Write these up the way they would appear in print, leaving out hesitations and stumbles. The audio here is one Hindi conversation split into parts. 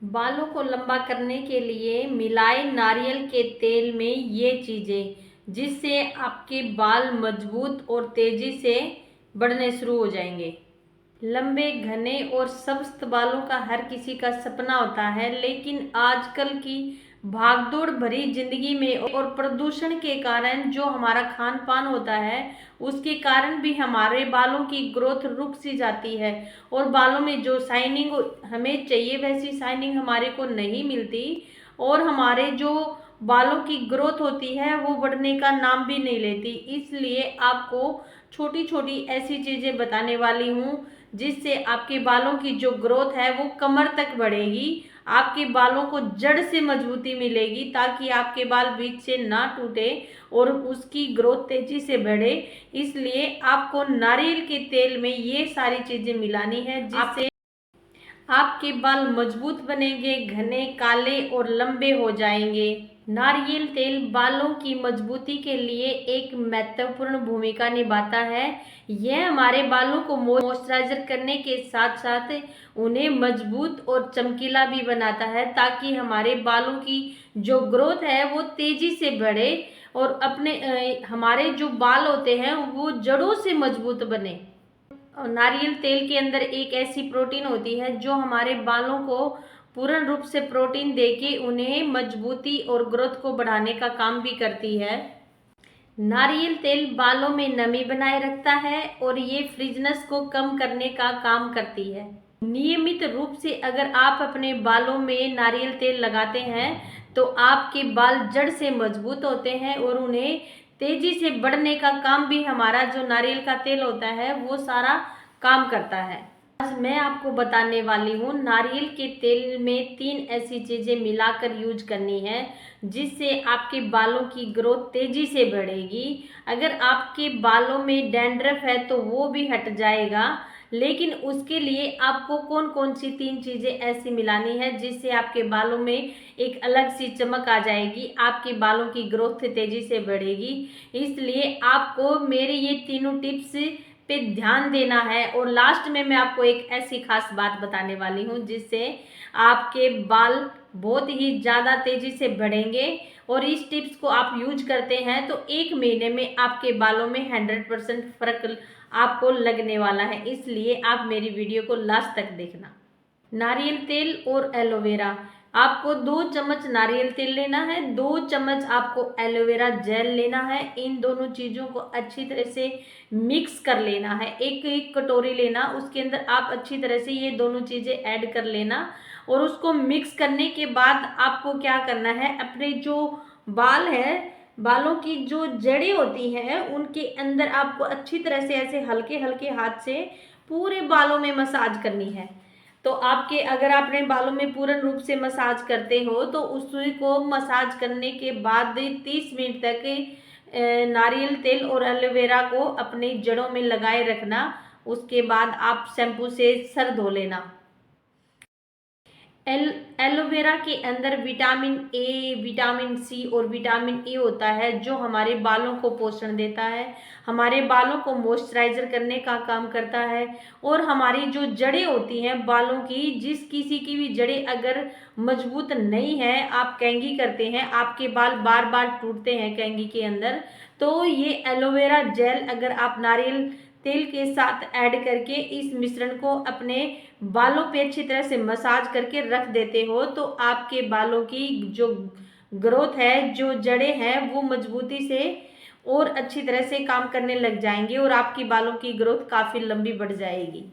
बालों को लंबा करने के लिए मिलाए नारियल के तेल में ये चीज़ें, जिससे आपके बाल मजबूत और तेज़ी से बढ़ने शुरू हो जाएंगे। लंबे, घने और स्वस्थ बालों का हर किसी का सपना होता है, लेकिन आजकल की भागदौड़ भरी जिंदगी में और प्रदूषण के कारण जो हमारा खान पान होता है, उसके कारण भी हमारे बालों की ग्रोथ रुक सी जाती है और बालों में जो शाइनिंग हमें चाहिए वैसी शाइनिंग हमारे को नहीं मिलती और हमारे जो बालों की ग्रोथ होती है वो बढ़ने का नाम भी नहीं लेती। इसलिए आपको छोटी छोटी ऐसी चीज़ें बताने वाली हूँ जिससे आपके बालों की जो ग्रोथ है वो कमर तक बढ़ेगी, आपके बालों को जड़ से मजबूती मिलेगी ताकि आपके बाल बीच से ना टूटे और उसकी ग्रोथ तेजी से बढ़े। इसलिए आपको नारियल के तेल में ये सारी चीज़ें मिलानी है जिससे आपके बाल मजबूत बनेंगे, घने, काले और लंबे हो जाएंगे। नारियल तेल बालों की मजबूती के लिए एक महत्वपूर्ण भूमिका निभाता है। यह हमारे बालों को मॉइस्चराइजर करने के साथ साथ उन्हें मजबूत और चमकीला भी बनाता है ताकि हमारे बालों की जो ग्रोथ है वो तेजी से बढ़े और हमारे जो बाल होते हैं वो जड़ों से मजबूत बने। नारियल तेल के अंदर एक ऐसी प्रोटीन होती है जो हमारे बालों को पूर्ण रूप से प्रोटीन देके उन्हें मजबूती और ग्रोथ को बढ़ाने का काम भी करती है। नारियल तेल बालों में नमी बनाए रखता है और ये फ्रिजनेस को कम करने का काम करती है। नियमित रूप से अगर आप अपने बालों में नारियल तेल लगाते हैं तो आपके बाल जड़ से मजबूत होते हैं और उन्हें तेजी से बढ़ने का काम भी हमारा जो नारियल का तेल होता है वो सारा काम करता है। आज मैं आपको बताने वाली हूँ नारियल के तेल में 3 ऐसी चीज़ें मिलाकर यूज करनी है जिससे आपके बालों की ग्रोथ तेजी से बढ़ेगी। अगर आपके बालों में डैंड्रफ है तो वो भी हट जाएगा, लेकिन उसके लिए आपको कौन कौन सी 3 चीज़ें ऐसी मिलानी है जिससे आपके बालों में एक अलग सी चमक आ जाएगी, आपके बालों की ग्रोथ तेजी से बढ़ेगी। इसलिए आपको मेरे ये तीनों टिप्स पे ध्यान देना है और लास्ट में मैं आपको एक ऐसी खास बात बताने वाली हूँ जिससे आपके बाल बहुत ही ज़्यादा तेजी से बढ़ेंगे और इस टिप्स को आप यूज करते हैं तो 1 महीने में आपके बालों में 100% फर्क आपको लगने वाला है। इसलिए आप मेरी वीडियो को लास्ट तक देखना। नारियल तेल और एलोवेरा, आपको 2 चम्मच नारियल तेल लेना है, 2 चम्मच आपको एलोवेरा जेल लेना है। इन दोनों चीज़ों को अच्छी तरह से मिक्स कर लेना है। एक एक कटोरी लेना, उसके अंदर आप अच्छी तरह से ये दोनों चीज़ें ऐड कर लेना और उसको मिक्स करने के बाद आपको क्या करना है, अपने जो बाल है, बालों की जो जड़ें होती हैं उनके अंदर आपको अच्छी तरह से ऐसे हल्के हल्के हाथ से पूरे बालों में मसाज करनी है। तो आपके अगर आपने बालों में पूर्ण रूप से मसाज करते हो तो उसी को मसाज करने के बाद 30 मिनट तक नारियल तेल और एलोवेरा को अपनी जड़ों में लगाए रखना। उसके बाद आप शैम्पू से सर धो लेना। एलोवेरा के अंदर विटामिन ए, विटामिन सी और विटामिन ई होता है जो हमारे बालों को पोषण देता है, हमारे बालों को मॉइस्चराइजर करने का काम करता है और हमारी जो जड़ें होती हैं बालों की, जिस किसी की भी जड़ें अगर मजबूत नहीं है, आप कैंगी करते हैं, आपके बाल बार बार टूटते हैं कैंगी के अंदर, तो ये एलोवेरा जेल अगर आप नारियल तेल के साथ ऐड करके इस मिश्रण को अपने बालों पे अच्छी तरह से मसाज करके रख देते हो तो आपके बालों की जो ग्रोथ है, जो जड़ें हैं वो मजबूती से और अच्छी तरह से काम करने लग जाएंगे और आपकी बालों की ग्रोथ काफ़ी लंबी बढ़ जाएगी।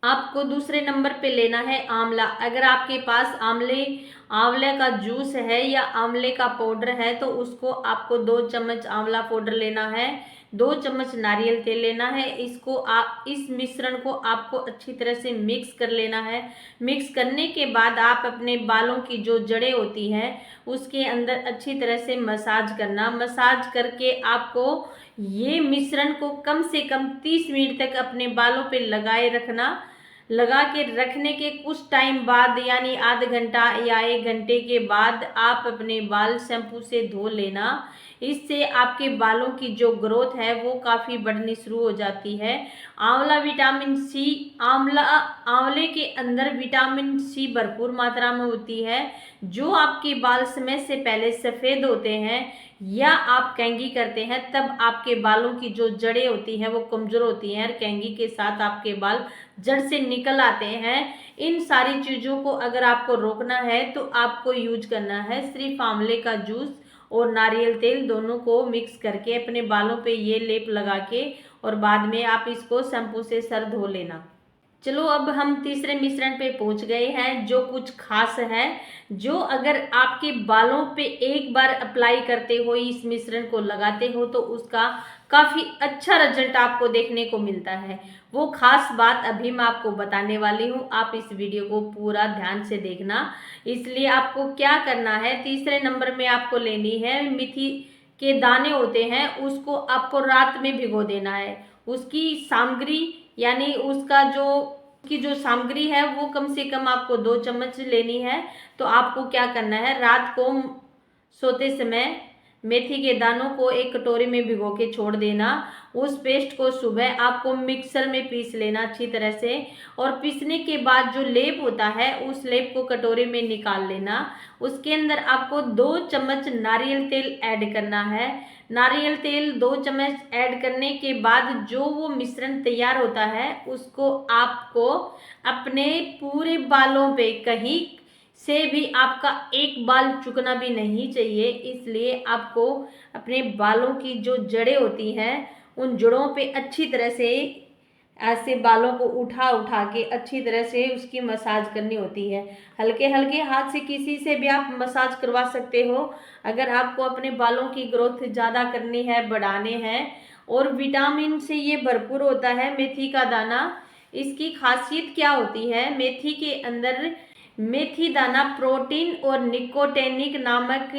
आपको दूसरे नंबर पे लेना है आंवला। अगर आपके पास आंवले का जूस है या आंवले का पाउडर है तो उसको आपको 2 चम्मच आंवला पाउडर लेना है, 2 चम्मच नारियल तेल लेना है। इस मिश्रण को आपको अच्छी तरह से मिक्स कर लेना है। मिक्स करने के बाद आप अपने बालों की जो जड़ें होती हैं उसके अंदर अच्छी तरह से मसाज करना। मसाज करके आपको ये मिश्रण को कम से कम 30 मिनट तक अपने बालों पे लगाए रखना। लगा के रखने के कुछ टाइम बाद यानी आधा घंटा या 1 घंटे के बाद आप अपने बाल शैम्पू से धो लेना। इससे आपके बालों की जो ग्रोथ है वो काफ़ी बढ़नी शुरू हो जाती है। आंवला विटामिन सी, आंवले के अंदर विटामिन सी भरपूर मात्रा में होती है, जो आपके बाल समय से पहले सफ़ेद होते हैं या आप कंघी करते हैं तब आपके बालों की जो जड़ें होती हैं वो कमज़ोर होती हैं और कंघी के साथ आपके बाल जड़ से निकल आते हैं। इन सारी चीज़ों को अगर आपको रोकना है तो आपको यूज करना है सिर्फ आंवले का जूस और नारियल तेल, दोनों को मिक्स करके अपने बालों पे ये लेप लगा के और बाद में आप इसको शैम्पू से सर धो लेना। चलो अब हम तीसरे मिश्रण पे पहुंच गए हैं, जो कुछ खास है, जो अगर आपके बालों पे एक बार अप्लाई करते हो, इस मिश्रण को लगाते हो तो उसका काफ़ी अच्छा रिजल्ट आपको देखने को मिलता है। वो खास बात अभी मैं आपको बताने वाली हूँ, आप इस वीडियो को पूरा ध्यान से देखना। इसलिए आपको क्या करना है, तीसरे नंबर में आपको लेनी है मेथी के दाने होते हैं, उसको आपको रात में भिगो देना है। उसकी सामग्री यानी उसकी जो सामग्री है वो कम से कम आपको 2 चम्मच लेनी है। तो आपको क्या करना है, रात को सोते समय मेथी के दानों को एक कटोरी में भिगो के छोड़ देना। उस पेस्ट को सुबह आपको मिक्सर में पीस लेना अच्छी तरह से, और पीसने के बाद जो लेप होता है उस लेप को कटोरी में निकाल लेना। उसके अंदर आपको 2 चम्मच नारियल तेल ऐड करना है। नारियल तेल 2 चम्मच ऐड करने के बाद जो वो मिश्रण तैयार होता है उसको आपको अपने पूरे बालों पे कहीं से भी आपका एक बाल चुकना भी नहीं चाहिए। इसलिए आपको अपने बालों की जो जड़ें होती हैं उन जड़ों पे अच्छी तरह से ऐसे बालों को उठा उठा के अच्छी तरह से उसकी मसाज करनी होती है। हल्के हल्के हाथ से किसी से भी आप मसाज करवा सकते हो अगर आपको अपने बालों की ग्रोथ ज़्यादा करनी है, बढ़ाने हैं। और विटामिन से ये भरपूर होता है मेथी का दाना। इसकी खासियत क्या होती है, मेथी के अंदर मेथी दाना प्रोटीन और निकोटेनिक नामक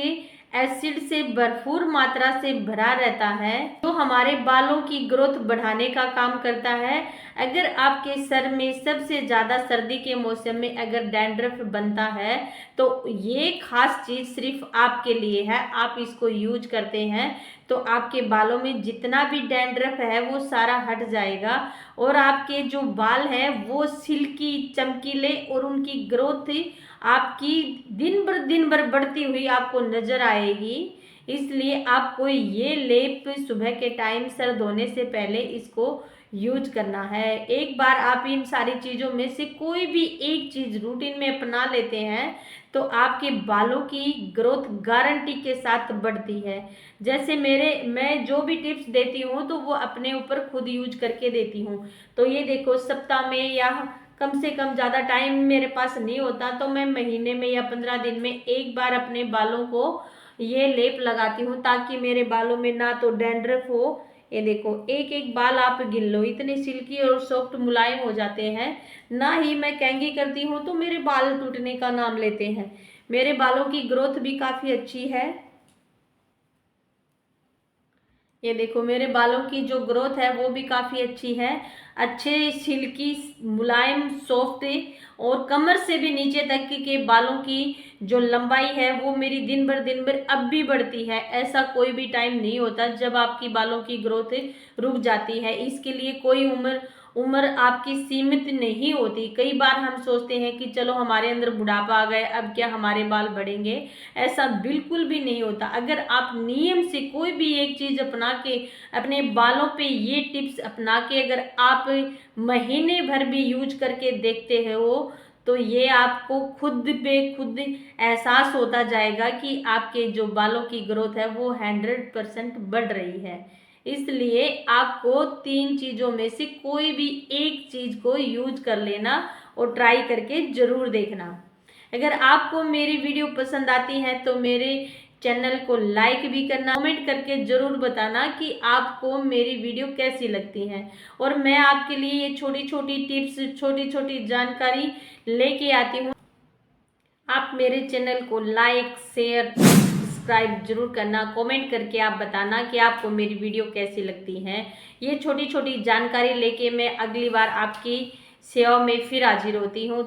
एसिड से भरपूर मात्रा से भरा रहता है, जो हमारे बालों की ग्रोथ बढ़ाने का काम करता है। अगर आपके सर में सबसे ज़्यादा सर्दी के मौसम में अगर डैंड्रफ बनता है तो ये खास चीज़ सिर्फ आपके लिए है। आप इसको यूज करते हैं तो आपके बालों में जितना भी डैंड्रफ है वो सारा हट जाएगा और आपके जो बाल हैं वो सिल्की, चमकीले और उनकी ग्रोथ आपकी दिन भर बढ़ती हुई आपको नजर आएगी। इसलिए आपको ये लेप सुबह के टाइम सर धोने से पहले इसको यूज करना है। एक बार आप इन सारी चीज़ों में से कोई भी एक चीज़ रूटीन में अपना लेते हैं तो आपके बालों की ग्रोथ गारंटी के साथ बढ़ती है। जैसे मैं जो भी टिप्स देती हूँ तो वो अपने ऊपर खुद यूज करके देती हूँ। तो ये देखो, सप्ताह में या कम से कम ज़्यादा टाइम मेरे पास नहीं होता तो मैं महीने में या 15 दिन में एक बार अपने बालों को ये लेप लगाती हूँ ताकि मेरे बालों में ना तो डैंड्रफ हो। ये देखो, एक एक बाल आप गिन लो, इतने सिल्की और सॉफ्ट मुलायम हो जाते हैं। ना ही मैं कंघी करती हूँ तो मेरे बाल टूटने का नाम लेते हैं। मेरे बालों की ग्रोथ भी काफ़ी अच्छी है। ये देखो, मेरे बालों की जो ग्रोथ है वो भी काफ़ी अच्छी है। अच्छे सिल्की, मुलायम, सॉफ्ट और कमर से भी नीचे तक के बालों की जो लंबाई है वो मेरी दिन भर अब भी बढ़ती है। ऐसा कोई भी टाइम नहीं होता जब आपकी बालों की ग्रोथ रुक जाती है। इसके लिए कोई उम्र आपकी सीमित नहीं होती। कई बार हम सोचते हैं कि चलो हमारे अंदर बुढ़ापा आ गया, अब क्या हमारे बाल बढ़ेंगे। ऐसा बिल्कुल भी नहीं होता। अगर आप नियम से कोई भी एक चीज़ अपना के अपने बालों पे ये टिप्स अपना के अगर आप महीने भर भी यूज करके देखते हो तो ये आपको खुद पे खुद एहसास होता जाएगा कि आपके जो बालों की ग्रोथ है वो 100% बढ़ रही है। इसलिए आपको 3 चीज़ों में से कोई भी एक चीज़ को यूज कर लेना और ट्राई करके ज़रूर देखना। अगर आपको मेरी वीडियो पसंद आती है तो मेरे चैनल को लाइक भी करना, कमेंट करके ज़रूर बताना कि आपको मेरी वीडियो कैसी लगती है। और मैं आपके लिए ये छोटी छोटी टिप्स, छोटी छोटी जानकारी लेके आती हूँ। आप मेरे चैनल को लाइक, शेयर, सब्सक्राइब जरूर करना। कमेंट करके आप बताना कि आपको मेरी वीडियो कैसी लगती है। ये छोटी छोटी जानकारी लेके मैं अगली बार आपकी सेवा में फिर हाजिर होती हूँ।